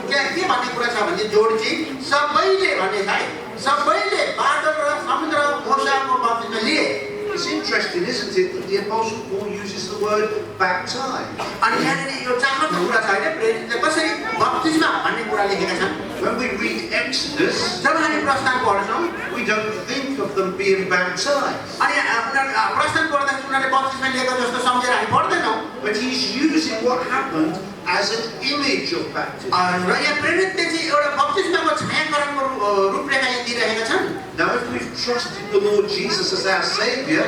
त्यहाँ के भन्ने कुरा छ भने जोड चाहिँ सबैले भन्ने छ है सबैले बादल र समुद्र मोसाको बप्तिस्मा लिए It's interesting, isn't it, that the Apostle Paul uses the word baptize. अनि यहाँनिर यो चाखलाको कुरा छ हैन प्रेरितले कसरी बप्तिस्मा भन्ने कुरा लेखेका छन् When we read Exodus, जब हामी प्रस्थान पढ्छौँ we don't think of them being baptized. अनि उनीहरू प्रस्थान पढ्दाखेरि उनीहरूले बप्तिस्मा लिएको जस्तो सम्झेर हामी पढ्दैनौँ But he's using what happened as an image of baptism. र यहाँ प्रेरितले चाहिँ एउटा बप्तिस्माको छायाकरणको रूपरेखा यहाँ दिइरहेका छन् Now, if we've trusted the Lord Jesus as our Savior,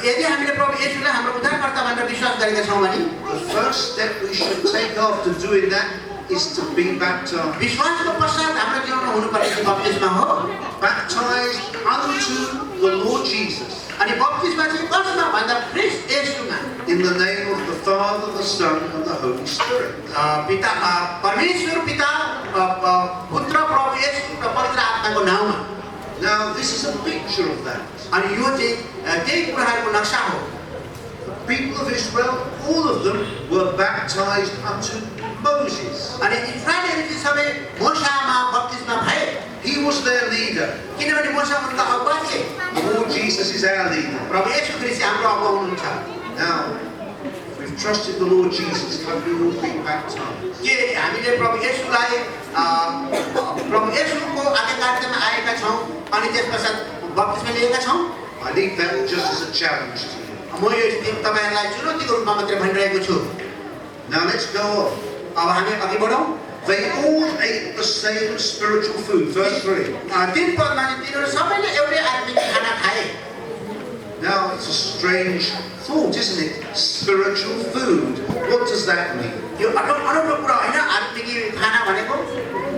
यदि हामीले प्रभु येशूलाई हाम्रो उद्धारकर्ता भनेर विश्वास गरेका छौँ भने the first step we should take after doing that is to be baptized. विश्वासको पश्चात हाम्रो जीवनमा हुनुपर्ने चाहिँ बप्तिस्मा हो Baptized unto the Lord Jesus. अनि बप्तिस्मा चाहिँ कसमा भन्दा ख्रीष्ट येशूमा In the name of the Father, the Son, and the Holy Spirit. पिता परमेश्वर पिता पुत्र प्रभु येशू र पवित्र आत्माको नाममा Now, this is a picture of that. अनि यो चाहिँ त्यही कुराहरूको नक्सा हो The people of Israel, all of them, were baptized unto Moses. अनि इस्राएलीहरू चाहिँ सबै मोसामा बप्तिस्मा भए He was their leader. किनभने मोसा उनका अगुवा थिए The Lord Jesus is our leader. प्रभु येशू ख्रीष्ट हाम्रो अगुवा हुनुहुन्छ Now, we've trusted the Lord Jesus, have we all been baptized? के हामीले प्रभु येशूलाई प्रभु येशूको आज्ञाकारितामा आएका छौँ अनि त्यसपश्चात बप्तिस्मा लिएका छौँ I leave that just as a challenge to you. म यो तपाईँहरूलाई चुनौतीको रूपमा मात्रै भनिरहेको छु Now let's go on. अब हामी अघि बढौँ They all ate the same spiritual food. Verse 3. 3 पदमा चाहिँ तिनीहरू सबैले एउटै आत्मिक खाना खाए Now it's a strange thought, isn't it? Spiritual food. What does that mean? यो अनौठो कुरा होइन आत्मिक खाना भनेको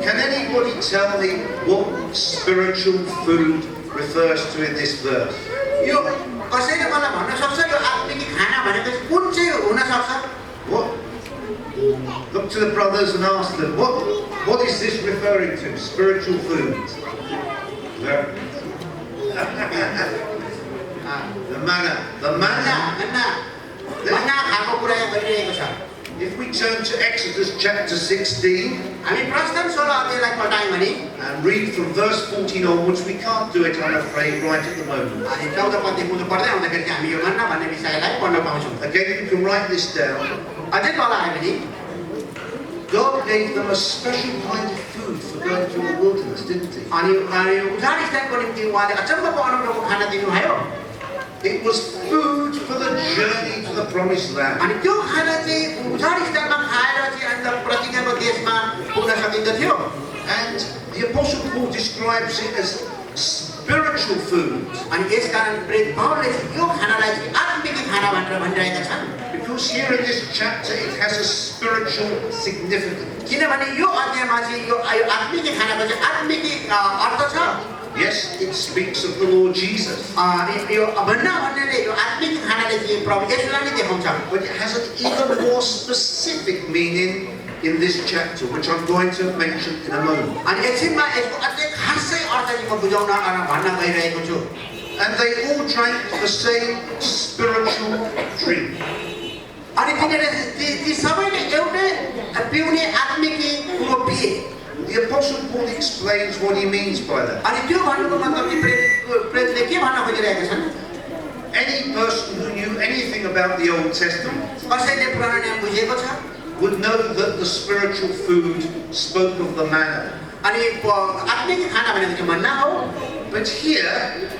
Can anybody tell me what spiritual food refers to in this verse? यो कसैले मलाई भन्न सक्छ यो आत्मिक खाना भनेको चाहिँ कुन चाहिँ हुन सक्छ What? Look to the brothers and ask them, what is this referring to? Spiritual food. The manna. The manna. भन्ना खाएको कुरा यहाँ गरिरहेको छ If we turn to Exodus chapter 16 हामी प्रस्थान 16 अध्यायलाई पढ्यौँ भने and read from verse 14 onwards, we can't do it, I'm afraid, right at the moment. अनि 14 पददेखि मुनि पढ्दै आउँदाखेरि चाहिँ हामी यो मन्ना भन्ने विषयलाई पढ्न पाउँछौँ Again, you can write this down. अझै तल आयो भने God gave them a special kind of food for going through the wilderness, didn't he? अनि उजाड स्थानको निम्ति उहाँले अचम्मको अनौठोको खाना दिनुभयो It was food for the journey to the promised land. अनि त्यो खाना चाहिँ उजाड स्थानमा खाएर चाहिँ अन्त प्रतिज्ञाको देशमा पुग्न सकिँदथ्यो And the Apostle Paul describes it as spiritual food. अनि यसकारण प्रेरित पौलले चाहिँ यो खानालाई चाहिँ आत्मिक खाना भनेर भनिरहेका छन् Because here in this chapter it has a spiritual significance. किनभने यो अध्यायमा चाहिँ यो आत्मिक खानाको चाहिँ आत्मिक अर्थ छ Yes, it speaks of the Lord Jesus. यो भन्न भन्नेले यो आत्मिक खानाले चाहिँ प्रभु येशूलाई नै देखाउँछ But it has an even more specific meaning in this chapter, which I'm going to mention in a moment. अनि एकछिनमा यसको अझै खासै अर्थ चाहिँ म बुझाउन भन्न गइरहेको छु And they all drank the same spiritual drink. अनि तिनीहरूले ती सबैले एउटै पिउने आत्मिक कुरो पिए The Apostle Paul explains what he means by that. अनि त्यो भन्नुको मतलब चाहिँ प्रेरितले के भन्न खोजिरहेका छन् Any person who knew anything about the Old Testament कसैले पुरानो नियम बुझेको छ would know that the spiritual food spoke of the manna. अनि आत्मिक खाना भनेको चाहिँ मन्ना हो But here,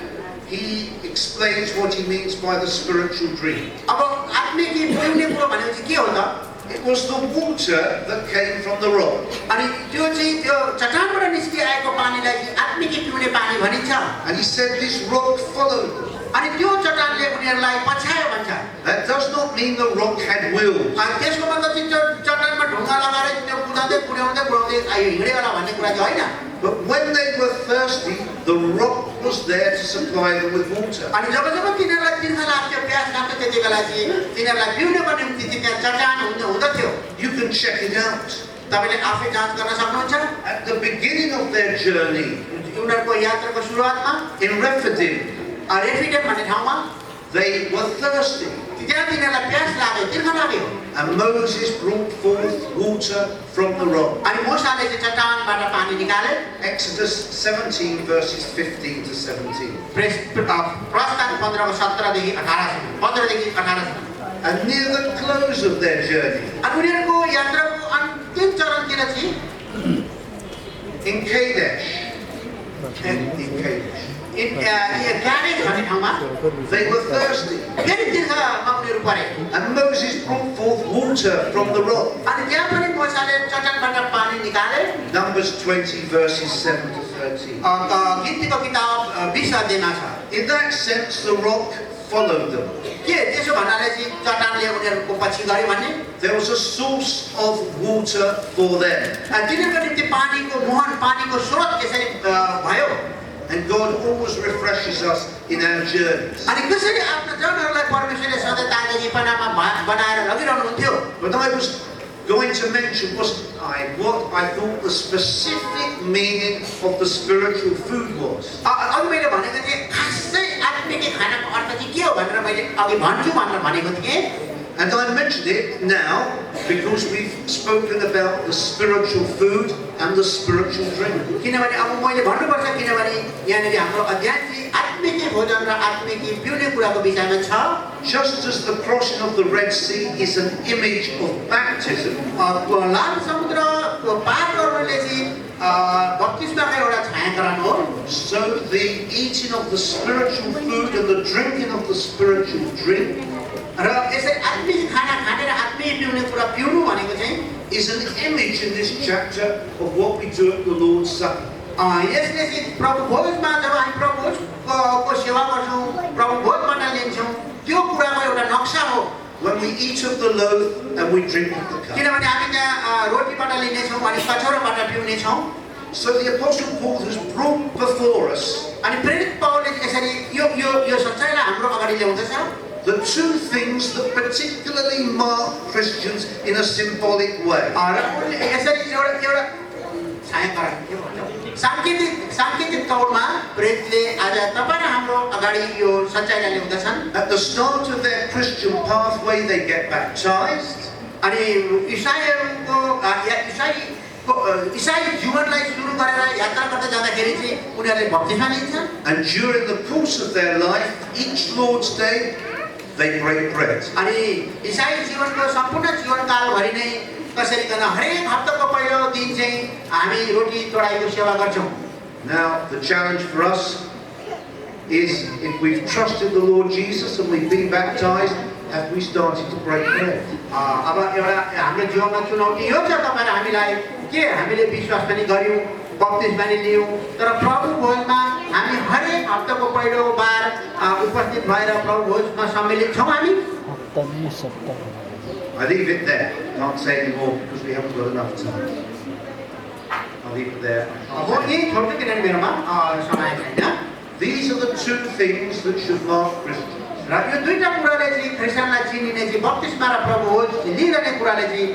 he explains what he means by the spiritual drink. अब आत्मिक पिउने कुरो भनेको चाहिँ के हो त It was the water that came from the rock. अनि त्यो चाहिँ त्यो चट्टानबाट निस्किआएको पानीलाई चाहिँ आत्मिक पिउने पानी भनिन्छ And he said this rock followed them. अनि त्यो चट्टानले उनीहरूलाई पछ्यायो भन्छ That does not mean the rock had will. अनि त्यसको मतलब चाहिँ त्यो चट्टानमा ढुङ्गा लगाएर त्यो कुदाउँदै कुदाउँदै हिँड्यो होला भन्ने कुरा चाहिँ होइन But when they were thirsty, the rock was there to supply them with water. अनि जब जब तिनीहरूलाई तिर्खा लाग्थ्यो प्यास लाग्थ्यो त्यति बेला चाहिँ तिनीहरूलाई पिउनको निम्ति चाहिँ त्यहाँ चट्टान हुँदथ्यो You can check it out. तपाईँले आफै जाँच गर्न सक्नुहुन्छ At the beginning of their journey उनीहरूको यात्राको सुरुवातमा in Rephidim, रेफिडिम भन्ने ठाउँमा they were thirsty. त्यहाँ तिनीहरूलाई प्यास लाग्यो, तिर्खा लाग्यो। And Moses brought forth water from the rock. अनि मूसाले चाहिँ चट्टानबाट पानी निकाले। Exodus 17 verses 15 to 17. प्रस्थान 15 को 17 देखि 18 सम्म, 15 देखि 18 सम्म। And near the close of their journey, अनि उनीहरूको यात्राको अन्तिम चरणतिर चाहिँ in Kadesh, in Kadesh, क्याडेज भन्ने ठाउँमा they were thirsty. फेरि तिर्खामा उनीहरू परे। And Moses brought forth water from the rock. अनि त्यहाँ पनि मूसाले चट्टानबाट पानी निकाले। Numbers 20 verses 7 to 13. गिन्तीको किताब 20 अध्यायमा छ। In that sense, the rock followed them. के त्यसो भन्नाले चाहिँ चट्टानले उनीहरूको पछि गयो भने There was a source of water for them. तिनीहरूको निम्ति पानीको मुहान, पानीको स्रोत यसरी भयो। And God always refreshes us in our journeys. अनि कसरी आफ्नो जनहरूलाई परमेश्वरले सधैँ ताजा जीवनमा बनाएर लगिरहनुहुन्थ्यो। But I was going to mention what I thought the specific meaning of the spiritual food was. अघि मैले भनेको थिएँ खासै आत्मिक खानाको अर्थ चाहिँ के हो भनेर मैले अघि भन्छु भनेर भनेको थिएँ। And I mention it now because we've spoken about the spiritual food and the spiritual drink. किनभने अब मैले भन्नुपर्छ किनभने यहाँनिर हाम्रो अध्ययन चाहिँ आत्मिक भोजन र आत्मिक पिउने कुराको विषयमा छ। Just as the crossing of the Red Sea is an image of baptism, लाल समुद्रको पार गर्नुले चाहिँ बप्तिस्माको एउटा छायाङ्कन हो। so the eating of the spiritual food and the drinking of the spiritual drink र यसरी आत्मिक खाना खाने र आत्मिक पिउने कुरा पिउनु भनेको चाहिँ is an image in this chapter of what we do at the Lord's Supper. यसले चाहिँ प्रभु भोजमा जब हामी प्रभु भोजको सेवा गर्छौँ, प्रभु भोजबाट लिन्छौँ, त्यो कुराको एउटा नक्सा हो। When we eat of the loaf and we drink of the cup. किनभने हामी त्यहाँ रोटीबाट लिनेछौँ अनि कचौराबाट पिउनेछौँ। So the Apostle Paul has brought before us अनि प्रेरित पौलले यसरी यो सच्चाइलाई हाम्रो अगाडि ल्याउँदछ। the two things that particularly mark Christians in a symbolic way. र उनले यसरी एउटा छायाङ्कन के भन्छ सांकेतिक तौरमा प्रेरितले आज तपाईँ र हाम्रो अगाडि यो सच्चाइलाई ल्याउँदछन्। At the start of their Christian pathway, they get baptized. अनि इसाई जीवनलाई सुरु गरेर यात्रा गर्दै जाँदाखेरि चाहिँ उनीहरूले बप्तिस्मा लिन्छन्। And during the course of their life, each Lord's Day, they break bread. अनि इसाई जीवनको सम्पूर्ण जीवनकालभरि नै कसरी गर्न हरेक हप्ताको पहिलो दिन चाहिँ हामी रोटी तोडाईको सेवा गर्छौँ। Now, the challenge for us is if we've trusted the Lord Jesus and we've been baptized, have we started to break bread? अब एउटा हाम्रो जीवनमा चुनौती यो छ तपाईँ र हामीलाई के हामीले विश्वास पनि गर्यौँ, बप्तिस्मा पनि लियौँ, तर प्रभु भोजमा हामी हरेक हप्ताको पहिलो बार उपस्थित भएर प्रभु भोजमा सम्मिलित छौँ हामी। I leave it there. Can't say any more because we haven't got enough time. I'll leave it there. अब यही छोड्छु किनभने मेरोमा समय छैन। These are the two things that should mark Christians. र यो दुईटा कुराले चाहिँ क्रिस्चियनलाई चिनिने चाहिँ बप्तिस्मा र प्रभु भोज लिइरहने कुराले चाहिँ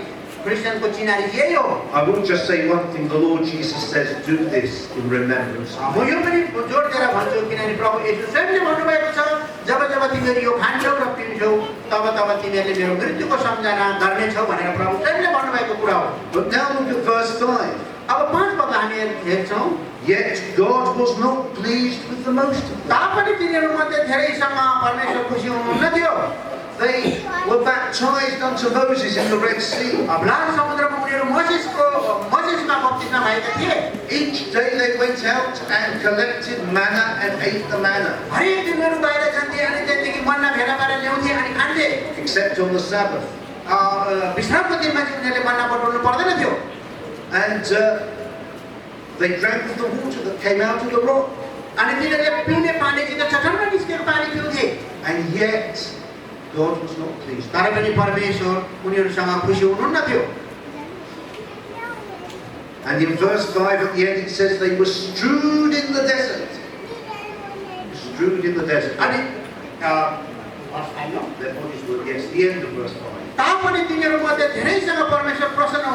क्रिस्चियनको चिनारी यही हो। I will just say one thing. The Lord Jesus says, do this in remembrance. म यो पनि जोड दिएर भन्छु किनभने प्रभु येशू स्वयंले भन्नुभएको छ जब जब तिमीहरू यो खान्छौ र पिउँछौ तब तब तिमीहरूले मेरो मृत्युको सम्झना गर्नेछौ भनेर प्रभु स्वयंले भन्नुभएको कुरा हो। But now look at verse 5. अब 5 पद हामी हेर्छौँ। Yet God was not pleased with the most of them. तापनि तिनीहरूमध्ये धेरैसँग परमेश्वर खुसी हुनुहुन्न थियो। They were baptized unto Moses in the Red Sea. अब लाल समुद्रमा उनीहरू मोसेसमा बप्तिस्मा भएका थिए। Each day they went out and collected manna and ate the manna, हरेक दिन उनीहरू बाहिर जान्थे अनि त्यहाँदेखि मन्ना भेला पारेर ल्याउँथे अनि खान्थे। except on the Sabbath. विश्रामको दिनमा चाहिँ उनीहरूले मन्ना बटुल्नु पर्दैन थियो। And they drank of the water that came out of the rock. अनि तिनीहरूले पिउने पानी चाहिँ चट्टानमा निस्केको पानी पिउँथे। And yet God was not pleased. तर पनि परमेश्वर उनीहरूसँग खुसी हुनुहुन्न थियो। And in verse 5 at the end it says they were strewed in the desert. Strewed in the desert. अनि Their bodies were, yes, the end of verse 5. तापनि तिनीहरूमध्ये धेरैसँग परमेश्वर प्रसन्न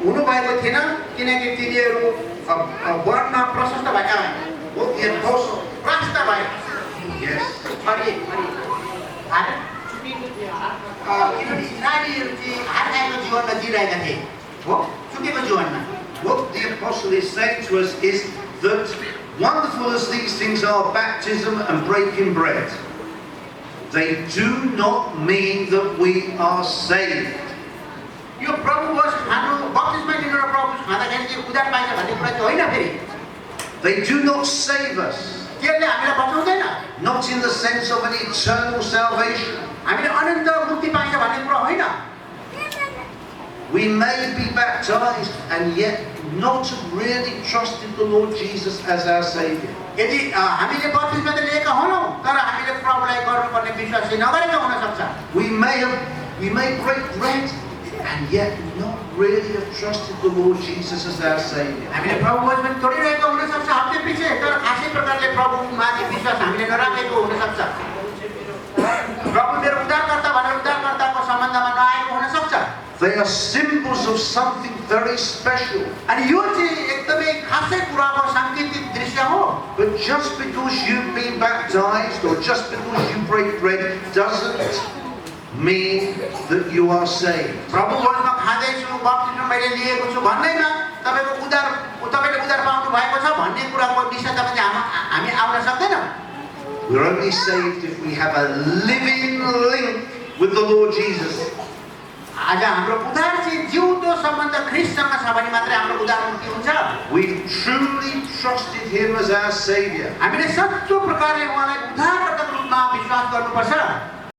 हुनुभएको थिएन किनकि तिनीहरू वर्णमा प्रशस्त भएका What the apostle, प्रशस्त भए। yes, अनि हात किनभने इस्राएलीहरू चाहिँ हात खाएको जीवनमा जिरहेका थिए हो सुकेको जीवनमा What the apostle is saying to us is that wonderful as these things are, baptism and breaking bread, they do not mean that we are saved. यो प्रभु होस् खानु बप्तिस्मा लिनु र प्रभु खाँदाखेरि चाहिँ उद्धार पाइन्छ भन्ने कुरा चाहिँ होइन फेरि They do not save us, त्यसले हामीलाई बचाउँदैन not in the sense of an eternal salvation. हामीले अनन्त मुक्ति पाइन्छ भन्ने कुरा होइन We may be baptized and yet not have really trusted the Lord Jesus as our Savior. यदि हामीले बप्तिस्मा त लिएका होनौँ तर हामीले प्रभुलाई गर्नुपर्ने विश्वास चाहिँ नगरेका हुन सक्छ We may break bread and yet not really have trusted the Lord Jesus as our Savior. हामीले प्रभु वचन तोडिरहेको हुन सक्छ हप्ते पछि तर खासै प्रकारले प्रभुमाथि विश्वास हामीले नराखेको हुन सक्छ प्रभु मेरो उद्धारकर्ता भनेर उद्धारकर्ताको सम्बन्धमा नआएको हुन सक्छ They are symbols of something very special. अनि यो चाहिँ एकदमै खासै कुराको सांकेतिक दृश्य हो But just because you've been baptized or just because you break bread doesn't mean that you are saved. प्रभु वचनमा खाँदैछु बप्तिस्मा मैले लिएको छु भन्दैमा तपाईँले उद्धार पाउनु भएको छ भन्ने कुराको निश्चयतामा चाहिँ हामी आउन सक्दैनौँ We're only saved if we have a living link with the Lord Jesus. आज हाम्रो उद्धार चाहिँ जिउँदो सम्बन्ध ख्रीष्टसँग छ भने मात्रै हाम्रो उद्धार मुक्ति हुन्छ We've truly trusted Him as our Savior. हामीले सच्चो प्रकारले उहाँलाई उद्धारकर्ताको रूपमा विश्वास गर्नुपर्छ